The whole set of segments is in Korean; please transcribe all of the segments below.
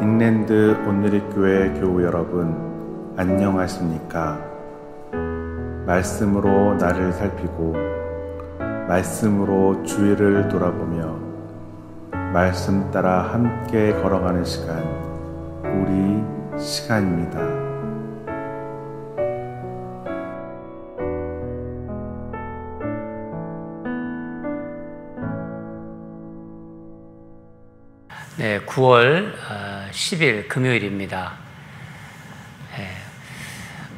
잉랜드 온누리교회 교우 여러분, 안녕하십니까? 말씀으로 나를 살피고 말씀으로 주위를 돌아보며 말씀 따라 함께 걸어가는 시간, 우리 시간입니다. 네, 9월 10일 금요일입니다.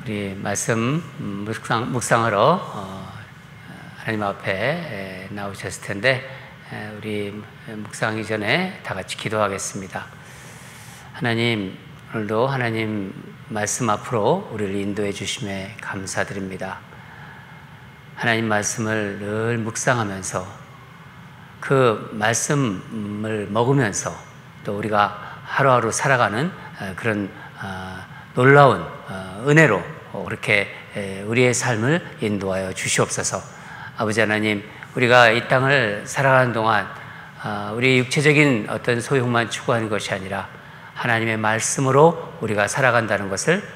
우리 말씀 묵상하러 하나님 앞에 나오셨을 텐데, 우리 묵상하기 전에 다 같이 기도하겠습니다. 하나님, 오늘도 하나님 말씀 앞으로 우리를 인도해 주심에 감사드립니다. 하나님 말씀을 늘 묵상하면서 그 말씀을 먹으면서 또 우리가 하루하루 살아가는 그런 놀라운 은혜로 그렇게 우리의 삶을 인도하여 주시옵소서. 아버지 하나님, 우리가 이 땅을 살아가는 동안 우리 육체적인 어떤 소욕만 추구하는 것이 아니라 하나님의 말씀으로 우리가 살아간다는 것을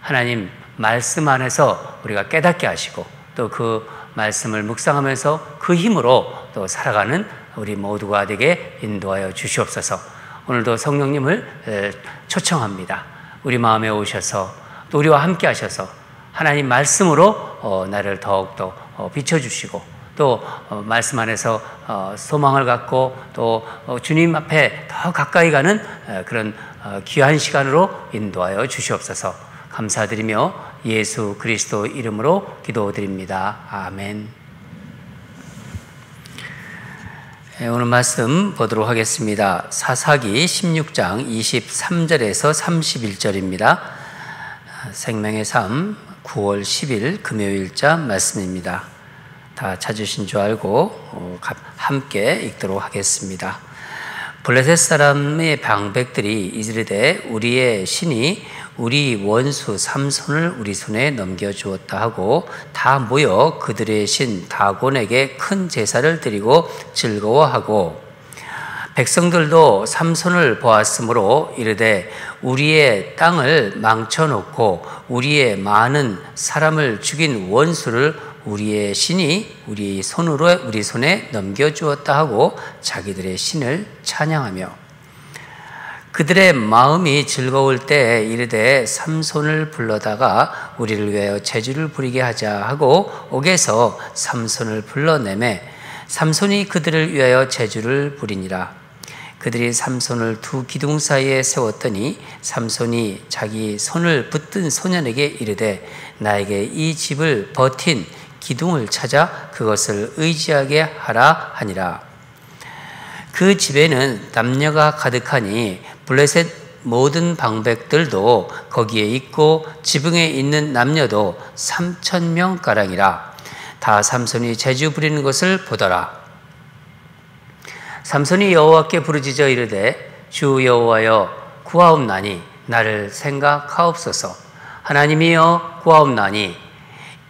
하나님 말씀 안에서 우리가 깨닫게 하시고, 또 그 말씀을 묵상하면서 그 힘으로 또 살아가는 우리 모두가 되게 인도하여 주시옵소서. 오늘도 성령님을 초청합니다. 우리 마음에 오셔서 또 우리와 함께 하셔서 하나님 말씀으로 나를 더욱더 비춰주시고, 또 말씀 안에서 소망을 갖고 또 주님 앞에 더 가까이 가는 그런 귀한 시간으로 인도하여 주시옵소서. 감사드리며 예수 그리스도 이름으로 기도드립니다. 아멘. 오늘 말씀 보도록 하겠습니다. 사사기 16장 23절에서 31절입니다. 생명의 삶 9월 10일 금요일자 말씀입니다. 다 찾으신 줄 알고 함께 읽도록 하겠습니다. 블레셋 사람의 방백들이 이르되 우리의 신이 우리 원수 삼손을 우리 손에 넘겨주었다 하고 다 모여 그들의 신 다곤에게 큰 제사를 드리고 즐거워하고, 백성들도 삼손을 보았으므로 이르되 우리의 땅을 망쳐놓고 우리의 많은 사람을 죽인 원수를 우리의 신이 우리 손에 넘겨주었다 하고 자기들의 신을 찬양하며, 그들의 마음이 즐거울 때 이르되 삼손을 불러다가 우리를 위하여 제주를 부리게 하자 하고 옥에서 삼손을 불러내매 삼손이 그들을 위하여 제주를 부리니라. 그들이 삼손을 두 기둥 사이에 세웠더니 삼손이 자기 손을 붙든 소년에게 이르되 나에게 이 집을 버틴 기둥을 찾아 그것을 의지하게 하라 하니라. 그 집에는 남녀가 가득하니 블레셋 모든 방백들도 거기에 있고 지붕에 있는 남녀도 3,000명가량이라. 다 삼손이 제주 부리는 것을 보더라. 삼손이 여호와께 부르짖어 이르되 주 여호와여 구하옵나니 나를 생각하옵소서. 하나님이여 구하옵나니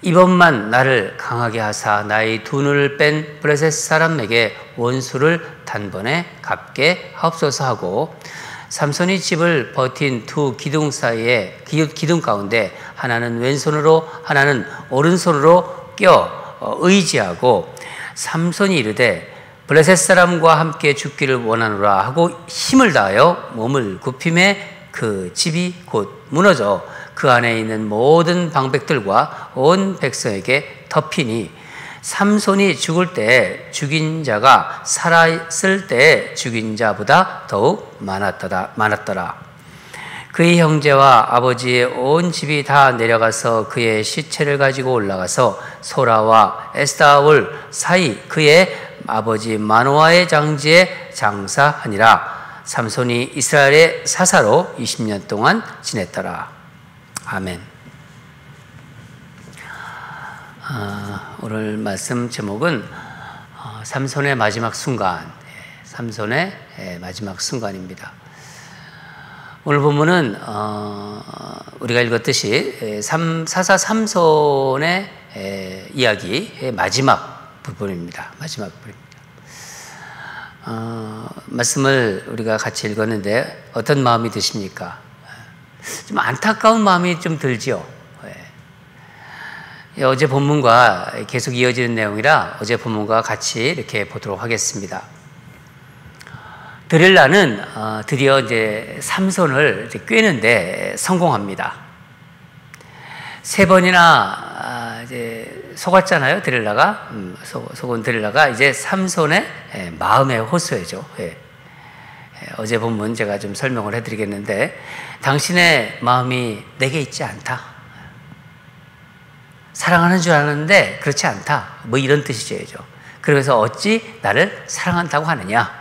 이번만 나를 강하게 하사 나의 두 눈을 뺀 블레셋 사람에게 원수를 단번에 갚게 하옵소서 하고, 삼손이 집을 버틴 두 기둥 사이에 기둥 가운데 하나는 왼손으로 하나는 오른손으로 껴 의지하고, 삼손이 이르되 블레셋 사람과 함께 죽기를 원하노라 하고 힘을 다하여 몸을 굽힘에 그 집이 곧 무너져 그 안에 있는 모든 방백들과 온 백성에게 덮이니, 삼손이 죽을 때 죽인 자가 살아있을 때 죽인 자보다 더욱 많았더라. 그의 형제와 아버지의 온 집이 다 내려가서 그의 시체를 가지고 올라가서 소라와 에스타올 사이 그의 아버지 마노아의 장지에 장사하니라. 삼손이 이스라엘의 사사로 20년 동안 지냈더라. 아멘. 오늘 말씀 제목은 삼손의 마지막 순간, 삼손의 마지막 순간입니다. 오늘 본문은 우리가 읽었듯이 사사 삼손의 이야기의 마지막 부분입니다. 마지막 부분입니다. 말씀을 우리가 같이 읽었는데 어떤 마음이 드십니까? 좀 안타까운 마음이 좀 들지요. 어제 본문과 계속 이어지는 내용이라 어제 본문과 같이 이렇게 보도록 하겠습니다. 드릴라는 드디어 이제 삼손을 꿰는데 성공합니다. 3번이나 이제 속았잖아요, 드릴라가. 속은 드릴라가 이제 삼손의 마음의 호소이죠. 어제 본문 제가 좀 설명을 해드리겠는데, 당신의 마음이 내게 있지 않다. 사랑하는 줄 아는데 그렇지 않다. 뭐 이런 뜻이죠. 그래서 어찌 나를 사랑한다고 하느냐.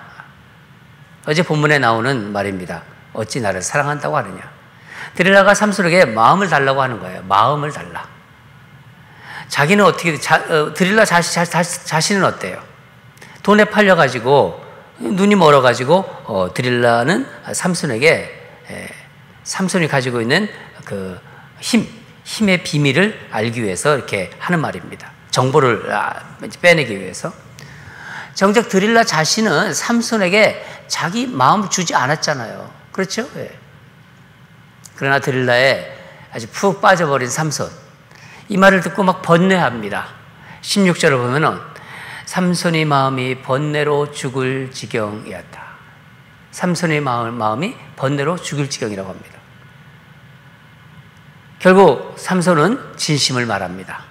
어제 본문에 나오는 말입니다. 어찌 나를 사랑한다고 하느냐. 드릴라가 삼손에게 마음을 달라고 하는 거예요. 마음을 달라. 자기는 어떻게, 드릴라 자신은 어때요? 돈에 팔려가지고, 눈이 멀어가지고, 드릴라는 삼손에게, 삼손이 가지고 있는 그 힘의 비밀을 알기 위해서 이렇게 하는 말입니다. 정보를 빼내기 위해서. 정작 드릴라 자신은 삼손에게 자기 마음을 주지 않았잖아요. 그렇죠? 예. 그러나 드릴라에 아주 푹 빠져버린 삼손, 이 말을 듣고 막 번뇌합니다. 16절을 보면은 삼손의 마음이 번뇌로 죽을 지경이었다. 삼손의 마음이 번뇌로 죽을 지경이라고 합니다. 결국 삼손은 진심을 말합니다.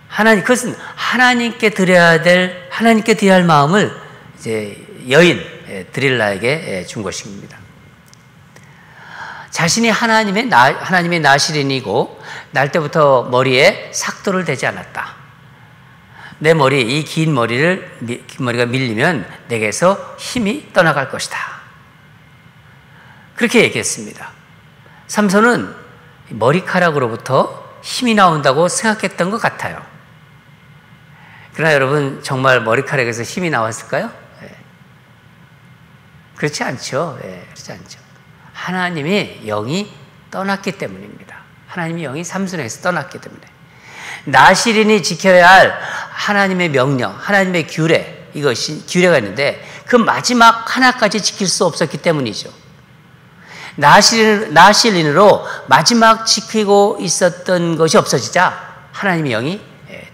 그것은 하나님께 드려야 할 마음을 이제 여인 드릴라에게 준 것입니다. 자신이 하나님의 나실인이고 날 때부터 머리에 삭도를 대지 않았다. 내 머리, 이 긴 머리가 밀리면 내게서 힘이 떠나갈 것이다. 그렇게 얘기했습니다. 삼손은 머리카락으로부터 힘이 나온다고 생각했던 것 같아요. 그러나 여러분, 정말 머리카락에서 힘이 나왔을까요? 그렇지 않죠. 그렇지 않죠. 하나님의 영이 떠났기 때문입니다. 하나님의 영이 삼손에게서 떠났기 때문에. 나실인이 지켜야 할 하나님의 명령, 하나님의 규례가 있는데 그 마지막 하나까지 지킬 수 없었기 때문이죠. 나실인으로 마지막 지키고 있었던 것이 없어지자 하나님의 영이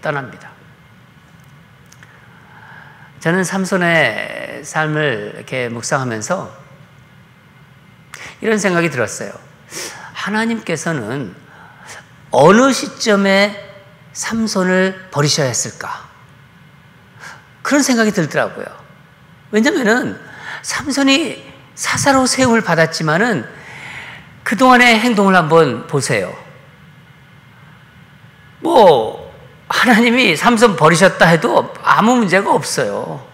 떠납니다. 저는 삼손의 삶을 이렇게 묵상하면서 이런 생각이 들었어요. 하나님께서는 어느 시점에 삼손을 버리셔야 했을까? 그런 생각이 들더라고요. 왜냐면은 삼손이 사사로 세움을 받았지만은 그동안의 행동을 한번 보세요. 하나님이 삼손 버리셨다 해도 아무 문제가 없어요.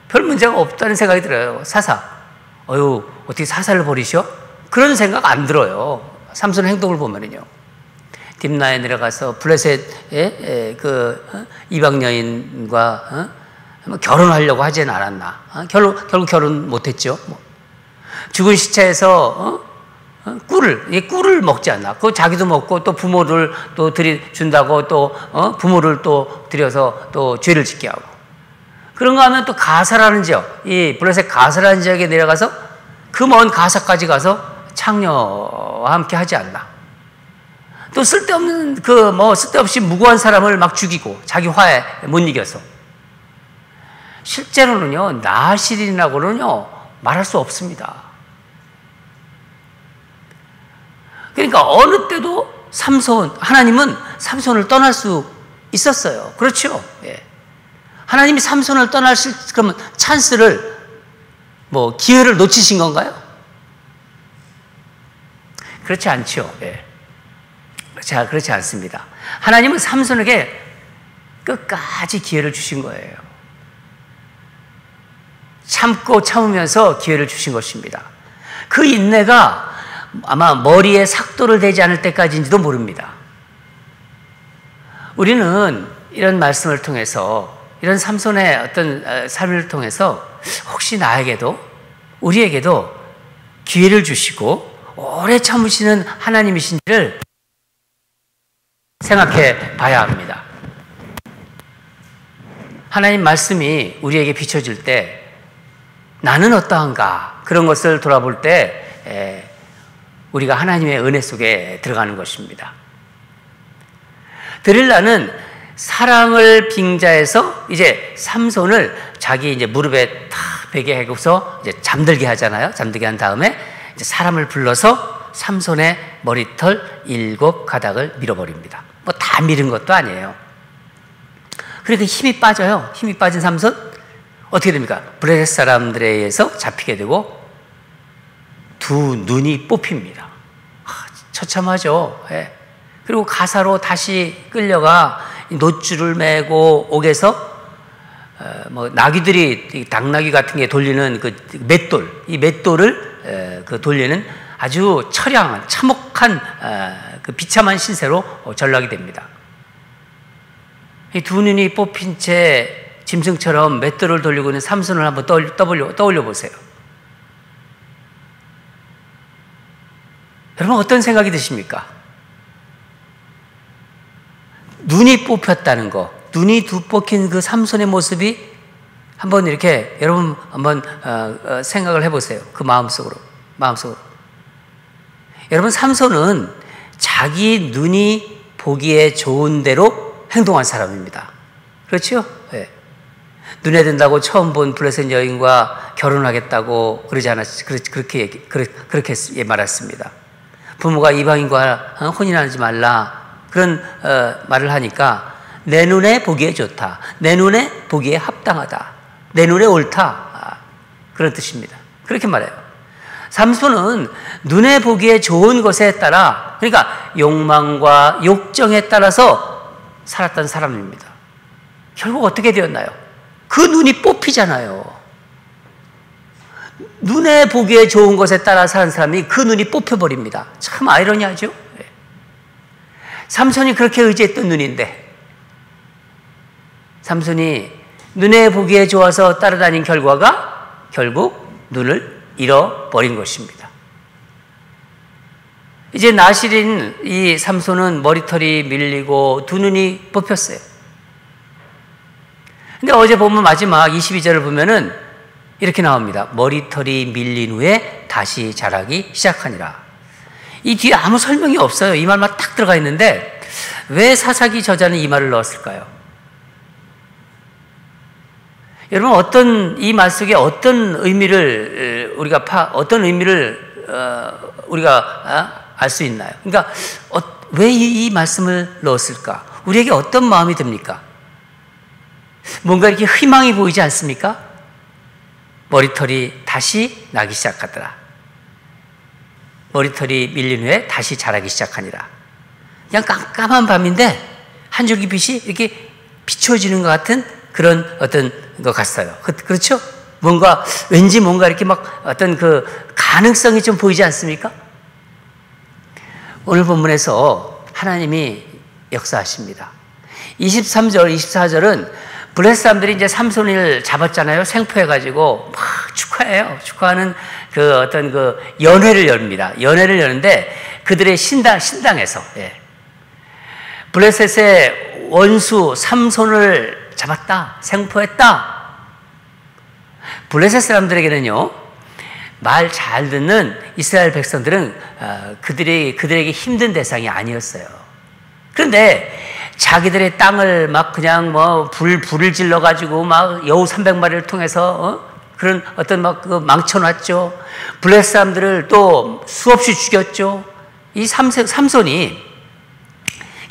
별 문제가 없다는 생각이 들어요. 어떻게 사사를 버리셔? 그런 생각 안 들어요. 삼손의 행동을 보면은요. 딥나에 내려가서 블레셋의 이방 여인과 결혼하려고 하진 않았나? 결국 결혼 못했죠. 죽은 시체에서 꿀을 먹지 않나? 그 자기도 먹고 또 부모를 또 준다고 또 부모를 또 들여서 또 죄를 짓게 하고. 그런 거 하면 또 가사라는 지역, 이 블레셋 가사라는 지역에 내려가서 그 먼 가사까지 가서 창녀와 함께 하지 않나? 또 쓸데없이 무고한 사람을 막 죽이고 자기 화에 못 이겨서. 실제로는요, 나실인이라고는요 말할 수 없습니다. 그러니까 어느 때도 하나님은 삼손을 떠날 수 있었어요. 그렇죠? 예. 하나님이 삼손을 그러면 찬스를, 기회를 놓치신 건가요? 그렇지 않죠. 예. 그렇지 않습니다. 하나님은 삼손에게 끝까지 기회를 주신 거예요. 참으면서 기회를 주신 것입니다. 그 인내가 아마 머리에 삭도를 대지 않을 때까지인지도 모릅니다. 우리는 이런 말씀을 통해서, 이런 삼손의 어떤 삶을 통해서 혹시 우리에게도 기회를 주시고 오래 참으시는 하나님이신지를 생각해 봐야 합니다. 하나님 말씀이 우리에게 비춰질 때 나는 어떠한가? 그런 것을 돌아볼 때 우리가 하나님의 은혜 속에 들어가는 것입니다. 드릴라는 사랑을 빙자해서 이제 삼손을 자기 이제 무릎에 탁 베게 하고서 이제 잠들게 하잖아요. 잠들게 한 다음에 이제 사람을 불러서 삼손의 머리털 7가닥을 밀어버립니다. 뭐 다 밀은 것도 아니에요. 그러니까 힘이 빠져요. 힘이 빠진 삼손 어떻게 됩니까? 블레셋 사람들에 의해서 잡히게 되고 두 눈이 뽑힙니다. 처참하죠. 예. 그리고 가사로 다시 끌려가 놋줄을 메고 옥에서 뭐 나귀들이 당나귀 같은 게 돌리는 그 맷돌, 이 맷돌을 그 돌리는 아주 처량한 참혹한 그 비참한 신세로 전락이 됩니다. 이 두 눈이 뽑힌 채 짐승처럼 맷돌을 돌리고 있는 삼손을 한번 떠올려 보세요. 여러분 어떤 생각이 드십니까? 눈이 뽑혔다는 거, 눈이 두 뽑힌 그 삼손의 모습이 한번 이렇게 여러분 한번 생각을 해보세요. 그 마음속으로. 여러분 삼손은 자기 눈이 보기에 좋은 대로 행동한 사람입니다. 그렇죠? 네. 눈에 든다고 처음 본 블레셋 여인과 결혼하겠다고 그러지 그렇게 말했습니다. 부모가 이방인과 혼인하지 말라 그런 말을 하니까 내 눈에 보기에 좋다, 내 눈에 보기에 합당하다, 내 눈에 옳다, 그런 뜻입니다. 그렇게 말해요. 삼손은 눈에 보기에 좋은 것에 따라, 그러니까 욕망과 욕정에 따라서 살았던 사람입니다. 결국 어떻게 되었나요? 그 눈이 뽑히잖아요. 눈에 보기에 좋은 것에 따라 사는 사람이 그 눈이 뽑혀버립니다. 참 아이러니하죠? 삼손이 그렇게 의지했던 눈인데, 삼손이 눈에 보기에 좋아서 따라다닌 결과가 결국 눈을 잃어버린 것입니다. 이제 나실인 이 삼손은 머리털이 밀리고 두 눈이 뽑혔어요. 근데 어제 보면 마지막 22절을 보면은 이렇게 나옵니다. 머리털이 밀린 후에 다시 자라기 시작하니라. 이 뒤에 아무 설명이 없어요. 이 말만 딱 들어가 있는데 왜 사사기 저자는 이 말을 넣었을까요? 여러분 이 말 속에 어떤 의미를 우리가 알 수 있나요? 그러니까 왜 이 말씀을 넣었을까? 우리에게 어떤 마음이 듭니까? 뭔가 이렇게 희망이 보이지 않습니까? 머리털이 다시 나기 시작하더라. 머리털이 밀린 후에 다시 자라기 시작하니라. 그냥 깜깜한 밤인데 한 줄기 빛이 이렇게 비춰지는 것 같은 그런 어떤 것 같아요. 그렇죠? 왠지 뭔가 이렇게 막 어떤 그 가능성이 좀 보이지 않습니까? 오늘 본문에서 하나님이 역사하십니다. 23절, 24절은 블레셋 사람들이 이제 삼손을 잡았잖아요. 생포해가지고 막 축하해요. 축하하는 그 어떤 그 연회를 엽니다. 연회를 여는데 그들의 신당에서 블레셋의 원수 삼손을 잡았다, 생포했다. 블레셋 사람들에게는요, 말 잘 듣는 이스라엘 백성들은 그들에게 힘든 대상이 아니었어요. 그런데 자기들의 땅을 막 그냥 불을 질러가지고 막 여우 300마리를 통해서 그런 어떤 망쳐놨죠. 블레셋 사람들을 또 수없이 죽였죠. 이 삼손이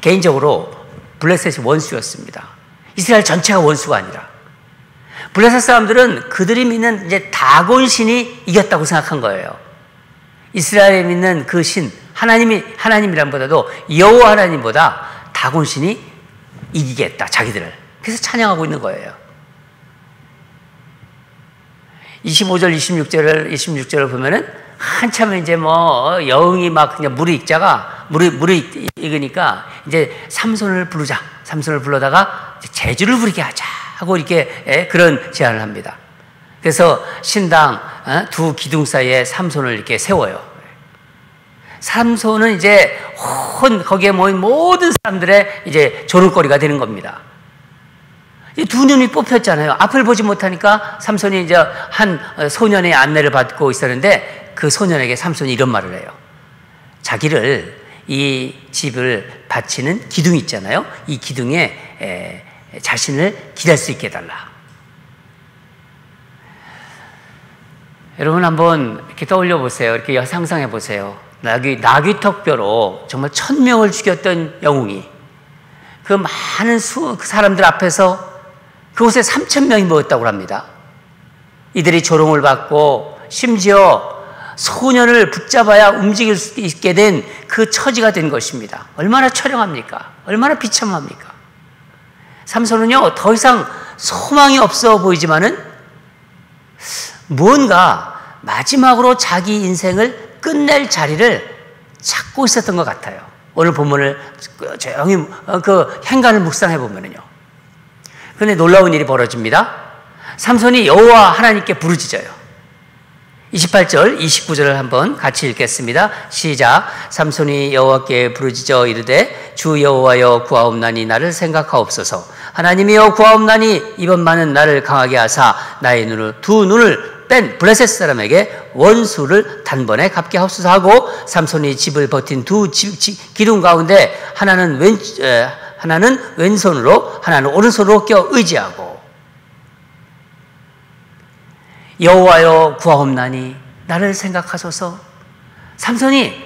개인적으로 블레셋이 원수였습니다. 이스라엘 전체가 원수가 아니라. 블레셋 사람들은 그들이 믿는 이제 다곤 신이 이겼다고 생각한 거예요. 이스라엘에 믿는 그 신, 하나님이란보다도 여호와 하나님보다 다곤 신이 이기겠다, 자기들을. 그래서 찬양하고 있는 거예요. 25절, 26절을 보면은 한참 이제 여흥이 막 그냥 물이 익으니까 이제 삼손을 불러다가 제주를 부리게 하자 하고 이렇게 그런 제안을 합니다. 그래서 신당 두 기둥 사이에 삼손을 이렇게 세워요. 삼손은 이제 거기에 모인 모든 사람들의 이제 조롱거리가 되는 겁니다. 두 눈이 뽑혔잖아요. 앞을 보지 못하니까 삼손이 이제 한 소년의 안내를 받고 있었는데 그 소년에게 삼손이 이런 말을 해요. 자기를 이 집을 바치는 기둥 있잖아요. 이 기둥에 자신을 기댈 수 있게 해달라. 여러분 한번 이렇게 떠올려 보세요. 이렇게 상상해 보세요. 나귀턱뼈로 정말 1000명을 죽였던 영웅이 그 많은 사람들 앞에서 그곳에 3000명이 모였다고 합니다. 이들이 조롱을 받고 심지어 소년을 붙잡아야 움직일 수 있게 된 그 처지가 된 것입니다. 얼마나 처량합니까? 얼마나 비참합니까? 삼손은요, 더 이상 소망이 없어 보이지만은 무언가 마지막으로 자기 인생을 끝낼 자리를 찾고 있었던 것 같아요. 오늘 본문을 조용히 그 행간을 묵상해 보면요. 그런데 놀라운 일이 벌어집니다. 삼손이 여호와 하나님께 부르짖어요. 28절, 29절을 한번 같이 읽겠습니다. 시작. 삼손이 여호와께 부르짖어 이르되 주 여호와여 구하옵나니 나를 생각하옵소서. 하나님이여 구하옵나니 이번만은 나를 강하게 하사 나의 두 눈을 뺀 블레셋 사람에게 원수를 단번에 갚게 하옵소서 하고 삼손이 집을 버틴 두 기둥 가운데 하나는 왼손으로 하나는 오른손으로 껴 의지하고 여호와여 구하옵나니 나를 생각하소서. 삼손이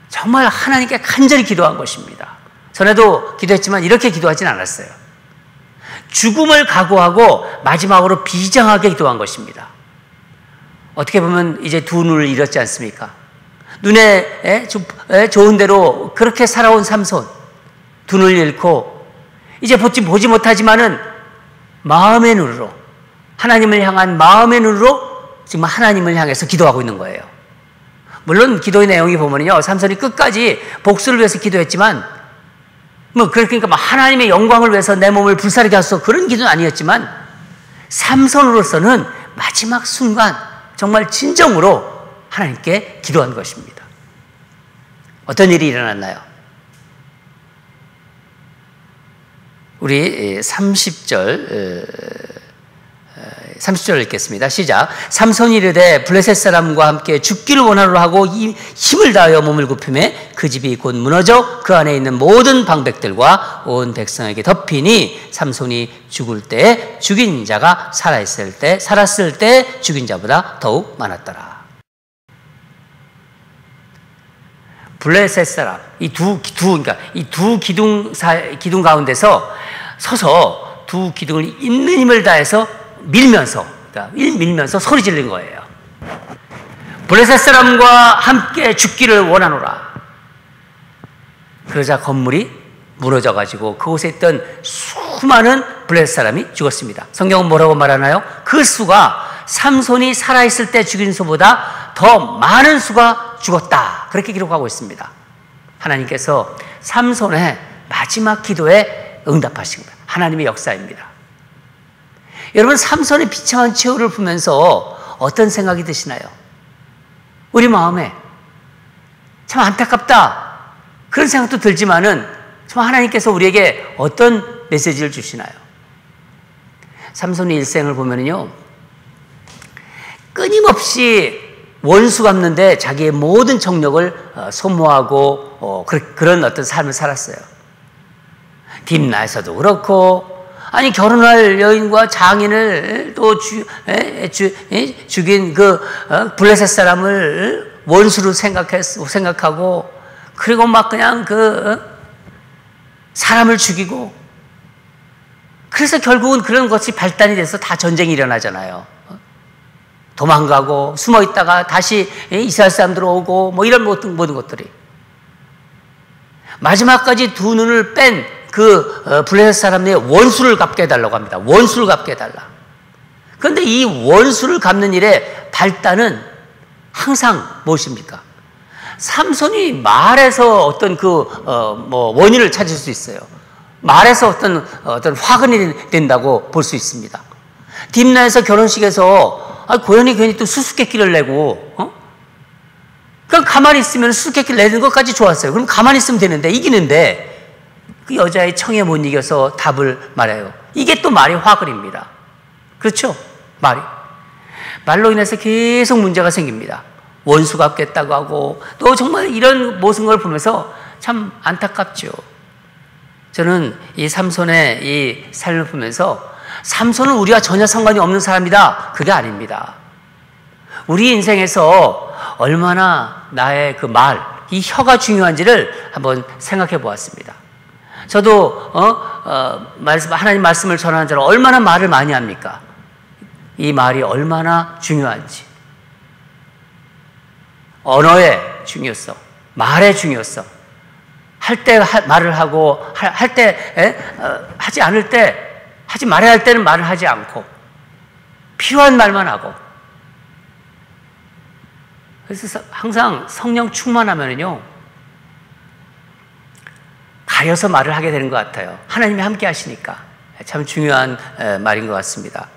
정말 하나님께 간절히 기도한 것입니다. 전에도 기도했지만 이렇게 기도하진 않았어요. 죽음을 각오하고 마지막으로 비장하게 기도한 것입니다. 어떻게 보면 이제 두 눈을 잃었지 않습니까? 눈에 좋은 대로 그렇게 살아온 삼손, 두 눈을 잃고 이제 보지 못하지만은 마음의 눈으로, 하나님을 향한 마음의 눈으로 지금 하나님을 향해서 기도하고 있는 거예요. 물론 기도의 내용이 보면요, 삼손이 끝까지 복수를 위해서 기도했지만, 그러니까 하나님의 영광을 위해서 내 몸을 불사르게 하소서 그런 기도는 아니었지만, 삼손으로서는 마지막 순간 정말 진정으로 하나님께 기도한 것입니다. 어떤 일이 일어났나요? 우리 30절 읽겠습니다. 시작. 삼손이 이르되 블레셋 사람과 함께 죽기를 원하노라 하고 힘을 다하여 몸을 굽히매 그 집이 곧 무너져 그 안에 있는 모든 방백들과 온 백성에게 덮이니 삼손이 죽을 때 죽인 자가 살았을 때 죽인 자보다 더욱 많았더라. 블레셋 사람, 이 두 기둥 가운데서 서서 두 기둥을 있는 힘을 다해서 밀면서 소리 지르는 거예요. 블레셋 사람과 함께 죽기를 원하노라. 그러자 건물이 무너져가지고 그곳에 있던 수많은 블레셋 사람이 죽었습니다. 성경은 뭐라고 말하나요? 그 수가 삼손이 살아있을 때 죽인 수보다 더 많은 수가 죽었다. 그렇게 기록하고 있습니다. 하나님께서 삼손의 마지막 기도에 응답하신 거예요. 하나님의 역사입니다. 여러분, 삼손의 비참한 최후를 보면서 어떤 생각이 드시나요? 우리 마음에 참 안타깝다 그런 생각도 들지만은 참 하나님께서 우리에게 어떤 메시지를 주시나요? 삼손의 일생을 보면요, 끊임없이 원수 갚는데 자기의 모든 정력을 소모하고 그런 어떤 삶을 살았어요. 딥나에서도 그렇고, 아니 결혼할 여인과 장인을 또 죽인 그 블레셋 사람을 원수로 생각하고, 그리고 막 그냥 사람을 죽이고, 그래서 결국은 그런 것이 발단이 돼서 다 전쟁이 일어나잖아요. 도망가고 숨어 있다가 다시 이스라엘 사람들 오고 뭐 이런 모든 것들이, 마지막까지 두 눈을 뺀 그 블레셋 사람의 원수를 갚게 해달라고 합니다. 원수를 갚게 해달라. 그런데 이 원수를 갚는 일의 발단은 항상 무엇입니까? 삼손이 말에서 어떤 원인을 찾을 수 있어요. 말에서 어떤 화근이 된다고 볼 수 있습니다. 딥나에서 결혼식에서 고현이 괜히 또 수수께끼를 내고, 그럼 가만히 있으면 수수께끼를 내는 것까지 좋았어요. 그럼 가만히 있으면 되는데, 이기는데 그 여자의 청에 못 이겨서 답을 말해요. 이게 또 말이 화글입니다. 그렇죠? 말로 인해서 계속 문제가 생깁니다. 원수 갚겠다고 하고 또 정말 이런 모습을 보면서 참 안타깝죠. 저는 이 삼손의 이 삶을 보면서 삼손은 우리와 전혀 상관이 없는 사람이다. 그게 아닙니다. 우리 인생에서 얼마나 나의 그 말, 이 혀가 중요한지를 한번 생각해 보았습니다. 저도 하나님 말씀을 전하는 자로 얼마나 말을 많이 합니까? 이 말이 얼마나 중요한지. 언어의 중요성, 말의 중요성. 할 때 말을 하고 할 때 하지 않을 때 하지 말아야 할 때는 말을 하지 않고 필요한 말만 하고. 그래서 항상 성령 충만하면요 가려서 말을 하게 되는 것 같아요. 하나님이 함께 하시니까. 참 중요한 말인 것 같습니다.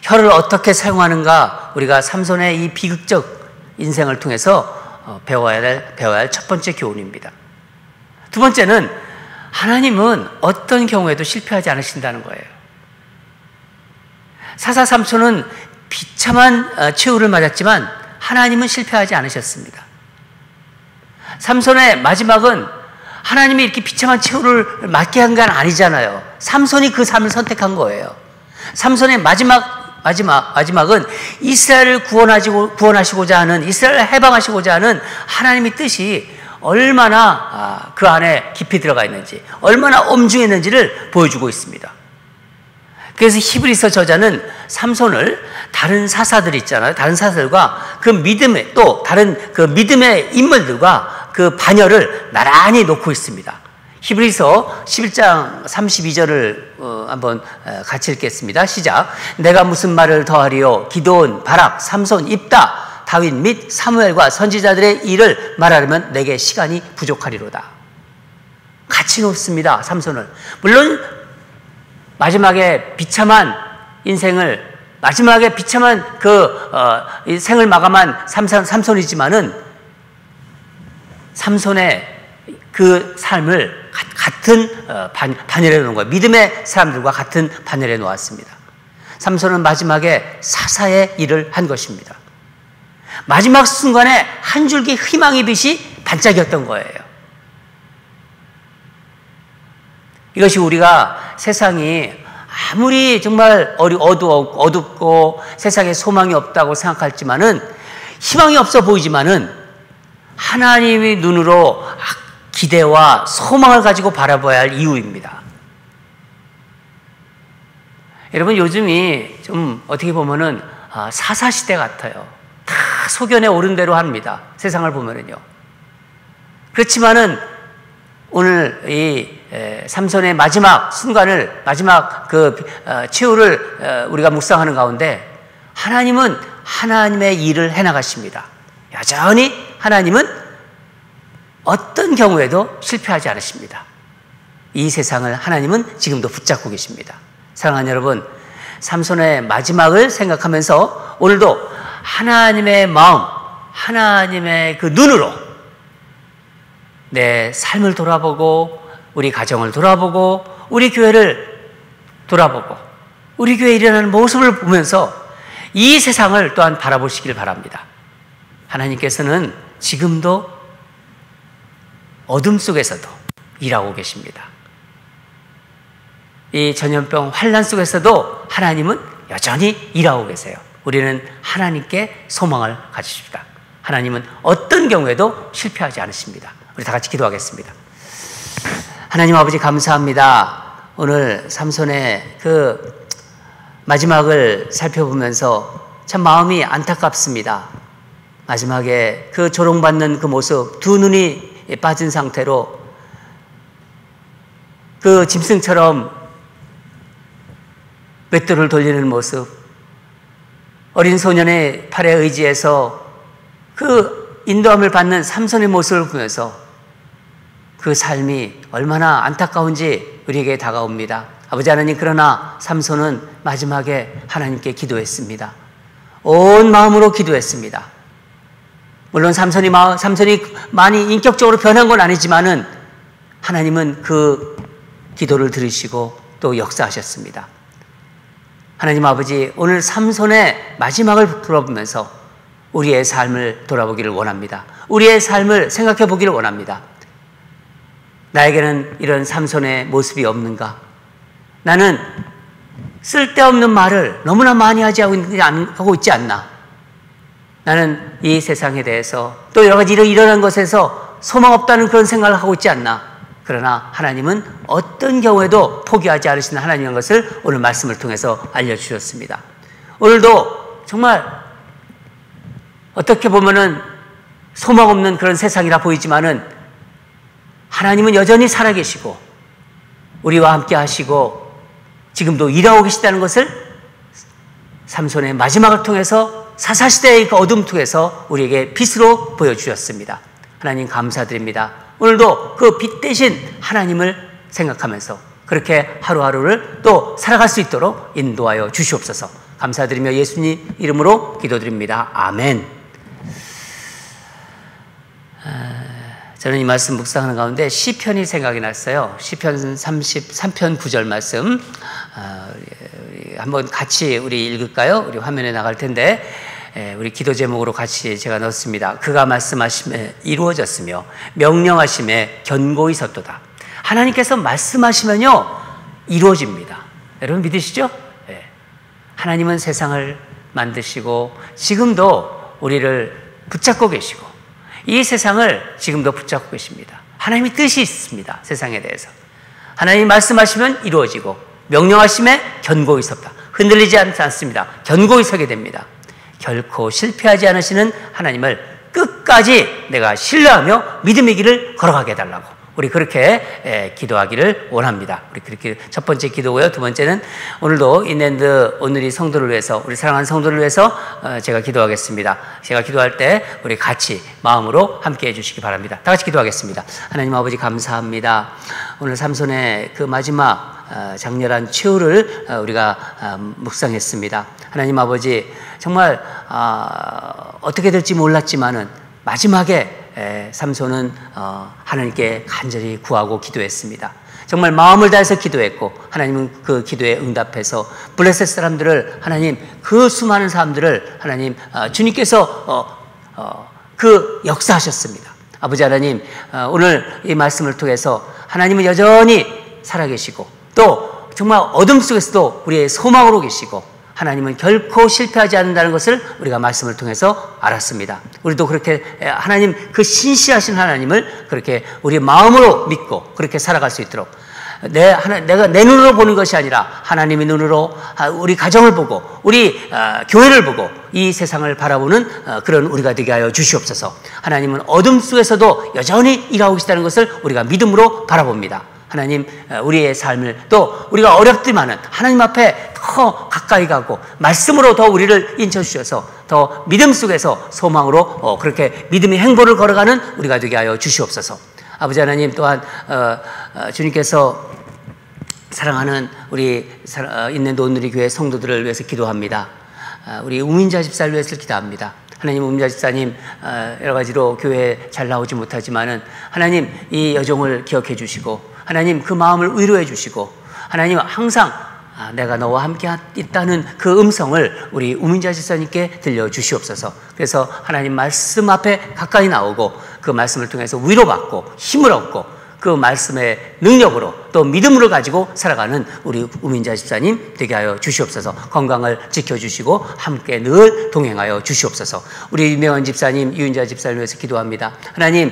혀를 어떻게 사용하는가 우리가 삼손의 이 비극적 인생을 통해서 배워야 할 첫 번째 교훈입니다. 두 번째는 하나님은 어떤 경우에도 실패하지 않으신다는 거예요. 사사 삼손은 비참한 최후를 맞았지만 하나님은 실패하지 않으셨습니다. 삼손의 마지막은 하나님이 이렇게 비참한 최후를 맞게 한 건 아니잖아요. 삼손이 그 삶을 선택한 거예요. 삼손의 마지막은 이스라엘을 구원하시고자 하는, 이스라엘을 해방하시고자 하는 하나님의 뜻이 얼마나 그 안에 깊이 들어가 있는지, 얼마나 엄중했는지를 보여주고 있습니다. 그래서 히브리서 저자는 삼손을 다른 사사들 있잖아요. 다른 사사들과 그 믿음의, 또 다른 그 믿음의 인물들과 그 반열을 나란히 놓고 있습니다. 히브리서 11장 32절을 한번 같이 읽겠습니다. 시작. 내가 무슨 말을 더하리요? 기드온, 바락, 삼손, 입다, 다윗 및 사무엘과 선지자들의 일을 말하려면 내게 시간이 부족하리로다. 같이 놓습니다. 삼손을. 물론 마지막에 비참한 인생을, 마지막에 비참한 이 생을 마감한 삼손이지만은 삼손의 그 삶을 같은 반열에 놓은 거예요. 믿음의 사람들과 같은 반열에 놓았습니다. 삼손은 마지막에 사사의 일을 한 것입니다. 마지막 순간에 한 줄기 희망의 빛이 반짝였던 거예요. 이것이 우리가 세상이 아무리 정말 어둡고 세상에 소망이 없다고 생각할지만은, 희망이 없어 보이지만은 하나님의 눈으로 기대와 소망을 가지고 바라봐야 할 이유입니다. 여러분, 요즘이 좀 어떻게 보면은 사사시대 같아요. 다 소견에 오른 대로 합니다. 세상을 보면은요. 그렇지만은 오늘 이 삼손의 마지막 순간을, 마지막 최후를 우리가 묵상하는 가운데 하나님은 하나님의 일을 해나가십니다. 여전히 하나님은 어떤 경우에도 실패하지 않으십니다. 이 세상을 하나님은 지금도 붙잡고 계십니다. 사랑하는 여러분, 삼손의 마지막을 생각하면서 오늘도 하나님의 마음, 하나님의 그 눈으로 내 삶을 돌아보고, 우리 가정을 돌아보고, 우리 교회를 돌아보고, 우리 교회에 일어나는 모습을 보면서 이 세상을 또한 바라보시길 바랍니다. 하나님께서는 지금도 어둠 속에서도 일하고 계십니다. 이 전염병 환난 속에서도 하나님은 여전히 일하고 계세요. 우리는 하나님께 소망을 가지십시다. 하나님은 어떤 경우에도 실패하지 않으십니다. 우리 다 같이 기도하겠습니다. 하나님 아버지, 감사합니다. 오늘 삼손의 그 마지막을 살펴보면서 참 마음이 안타깝습니다. 마지막에 그 조롱받는 그 모습, 두 눈이 빠진 상태로 그 짐승처럼 맷돌을 돌리는 모습, 어린 소년의 팔에 의지해서 그 인도함을 받는 삼손의 모습을 보면서 그 삶이 얼마나 안타까운지 우리에게 다가옵니다. 아버지 하나님, 그러나 삼손은 마지막에 하나님께 기도했습니다. 온 마음으로 기도했습니다. 물론 삼손이 많이 인격적으로 변한 건 아니지만은 하나님은 그 기도를 들으시고 또 역사하셨습니다. 하나님 아버지, 오늘 삼손의 마지막을 돌아보면서 우리의 삶을 돌아보기를 원합니다. 우리의 삶을 생각해 보기를 원합니다. 나에게는 이런 삼손의 모습이 없는가? 나는 쓸데없는 말을 너무나 많이 하고 있지 않나? 나는 이 세상에 대해서 또 여러 가지 일어난 것에서 소망 없다는 그런 생각을 하고 있지 않나? 그러나 하나님은 어떤 경우에도 포기하지 않으시는 하나님인 것을 오늘 말씀을 통해서 알려주셨습니다. 오늘도 정말 어떻게 보면은 소망 없는 그런 세상이라 보이지만은 하나님은 여전히 살아계시고 우리와 함께 하시고 지금도 일하고 계시다는 것을 삼손의 마지막을 통해서 사사시대의 그 어둠 속에서 우리에게 빛으로 보여주셨습니다. 하나님 감사드립니다. 오늘도 그 빛 대신 하나님을 생각하면서 그렇게 하루하루를 또 살아갈 수 있도록 인도하여 주시옵소서. 감사드리며 예수님 이름으로 기도드립니다. 아멘. 저는 이 말씀 묵상하는 가운데 시편이 생각이 났어요. 시편 33편 9절 말씀 한번 같이 우리 읽을까요? 우리 화면에 나갈 텐데 우리 기도 제목으로 같이 제가 넣었습니다. 그가 말씀하심에 이루어졌으며 명령하심에 견고히 섰도다. 하나님께서 말씀하시면요 이루어집니다. 여러분 믿으시죠? 네. 하나님은 세상을 만드시고 지금도 우리를 붙잡고 계시고 이 세상을 지금도 붙잡고 계십니다. 하나님의 뜻이 있습니다. 세상에 대해서. 하나님이 말씀하시면 이루어지고 명령하심에 견고히 섰다. 흔들리지 않습니다. 견고히 서게 됩니다. 결코 실패하지 않으시는 하나님을 끝까지 내가 신뢰하며 믿음의 길을 걸어가게 해달라고 우리 그렇게 기도하기를 원합니다. 우리 그렇게 첫 번째 기도고요. 두 번째는 오늘도 인랜드 오늘이 성도를 위해서 우리 사랑하는 성도를 위해서 제가 기도하겠습니다. 제가 기도할 때 우리 같이 마음으로 함께 해주시기 바랍니다. 다 같이 기도하겠습니다. 하나님 아버지 감사합니다. 오늘 삼손의 그 마지막 장렬한 최후를 우리가 묵상했습니다. 하나님 아버지 정말 어떻게 될지 몰랐지만은 마지막에 삼손은 하나님께 간절히 구하고 기도했습니다. 정말 마음을 다해서 기도했고 하나님은 그 기도에 응답해서 블레셋 사람들을 하나님 그 수많은 사람들을 하나님 주님께서 그 역사하셨습니다. 아버지 하나님 오늘 이 말씀을 통해서 하나님은 여전히 살아계시고 또 정말 어둠 속에서도 우리의 소망으로 계시고 하나님은 결코 실패하지 않는다는 것을 우리가 말씀을 통해서 알았습니다. 우리도 그렇게 하나님 그 신실하신 하나님을 그렇게 우리 마음으로 믿고 그렇게 살아갈 수 있도록 내가 내 눈으로 보는 것이 아니라 하나님의 눈으로 우리 가정을 보고 우리 교회를 보고 이 세상을 바라보는 그런 우리가 되게 하여 주시옵소서. 하나님은 어둠 속에서도 여전히 일하고 계시다는 것을 우리가 믿음으로 바라봅니다. 하나님 우리의 삶을 또 우리가 어렵지만은 하나님 앞에 더 가까이 가고 말씀으로 더 우리를 인쳐주셔서 더 믿음 속에서 소망으로 그렇게 믿음의 행보를 걸어가는 우리가 되게 하여 주시옵소서. 아버지 하나님 또한 주님께서 사랑하는 우리 인랜드 온누리 교회 성도들을 위해서 기도합니다. 우리 우민자 집사를 위해서 기도합니다. 하나님 우민자 집사님 여러 가지로 교회에 잘 나오지 못하지만은 하나님 이 여정을 기억해 주시고 하나님 그 마음을 위로해 주시고 하나님 항상 내가 너와 함께 있다는 그 음성을 우리 우민자 집사님께 들려주시옵소서. 그래서 하나님 말씀 앞에 가까이 나오고 그 말씀을 통해서 위로받고 힘을 얻고 그 말씀의 능력으로 또 믿음으로 가지고 살아가는 우리 우민자 집사님 되게 하여 주시옵소서. 건강을 지켜주시고 함께 늘 동행하여 주시옵소서. 우리 유명한 집사님, 유인자 집사를 위해서 기도합니다. 하나님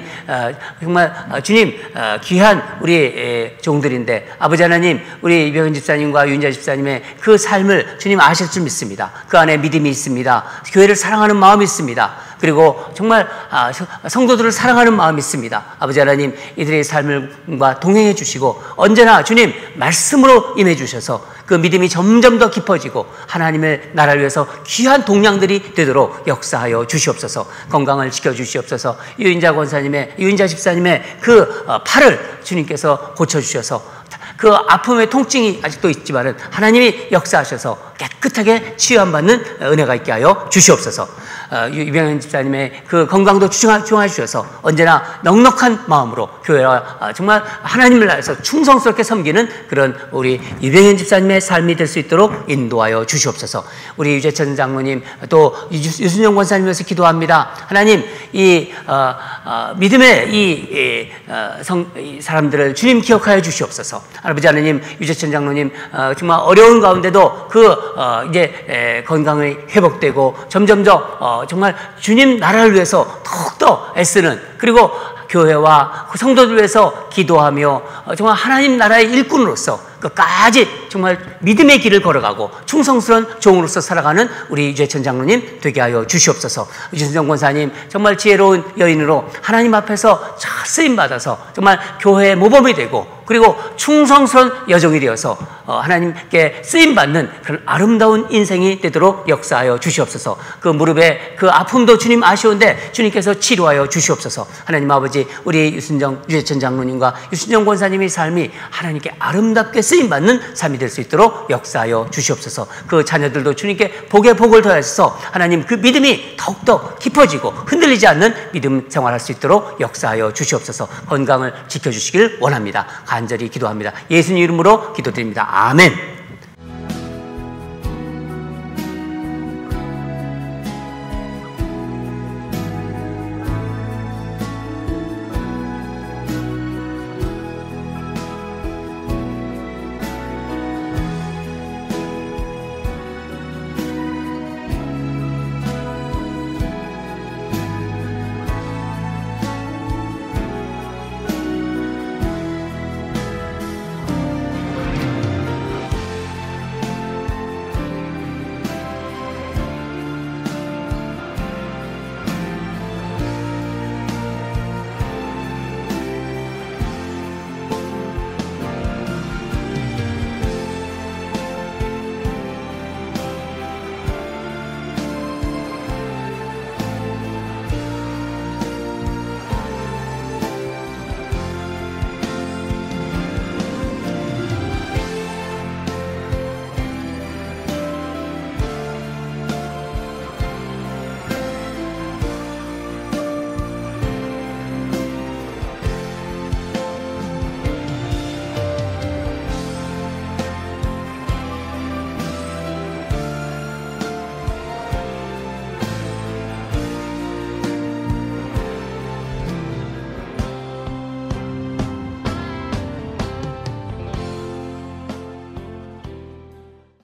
정말 주님 귀한 우리 종들인데 아버지 하나님 우리 유명한 집사님과 유인자 집사님의 그 삶을 주님 아실 줄 믿습니다. 그 안에 믿음이 있습니다. 교회를 사랑하는 마음이 있습니다. 그리고 정말 성도들을 사랑하는 마음이 있습니다. 아버지 하나님 이들의 삶과 동행해 주시고 언제나 주님 말씀으로 임해 주셔서 그 믿음이 점점 더 깊어지고 하나님의 나라를 위해서 귀한 동량들이 되도록 역사하여 주시옵소서. 건강을 지켜주시옵소서. 유인자 집사님의 그 팔을 주님께서 고쳐주셔서 그 아픔의 통증이 아직도 있지만은 하나님이 역사하셔서 깨끗하게 치유함받는 은혜가 있게 하여 주시옵소서. 유병현 집사님의 그 건강도 중화해 주셔서 언제나 넉넉한 마음으로 교회와 정말 하나님을 위해서 충성스럽게 섬기는 그런 우리 유병현 집사님의 삶이 될 수 있도록 인도하여 주시옵소서. 우리 유재천 장로님 또 유순영 권사님에서 기도합니다. 하나님 이 믿음의 이 사람들을 주님 기억하여 주시옵소서. 아버지 하나님, 유재천 장로님 정말 어려운 가운데도 이제 건강이 회복되고 점점 더 정말 주님 나라를 위해서 더욱더 애쓰는, 그리고 교회와 성도들 위해서 기도하며 정말 하나님 나라의 일꾼으로서 끝까지 정말 믿음의 길을 걸어가고 충성스러운 종으로서 살아가는 우리 유재천 장로님 되게 하여 주시옵소서. 유진성 권사님 정말 지혜로운 여인으로 하나님 앞에서 잘 쓰임받아서 정말 교회의 모범이 되고, 그리고 충성스러운 여종이 되어서 하나님께 쓰임받는 그런 아름다운 인생이 되도록 역사하여 주시옵소서. 그 무릎에 그 아픔도 주님 아쉬운데 주님께서 치료하여 주시옵소서. 하나님 아버지, 우리 유재천 장로님과 유순정 권사님의 삶이 하나님께 아름답게 쓰임받는 삶이 될 수 있도록 역사하여 주시옵소서. 그 자녀들도 주님께 복에 복을 더하셔서 하나님 그 믿음이 더욱더 깊어지고 흔들리지 않는 믿음 생활할 수 있도록 역사하여 주시옵소서. 건강을 지켜주시길 원합니다. 간절히 기도합니다. 예수님 이름으로 기도드립니다. 아멘.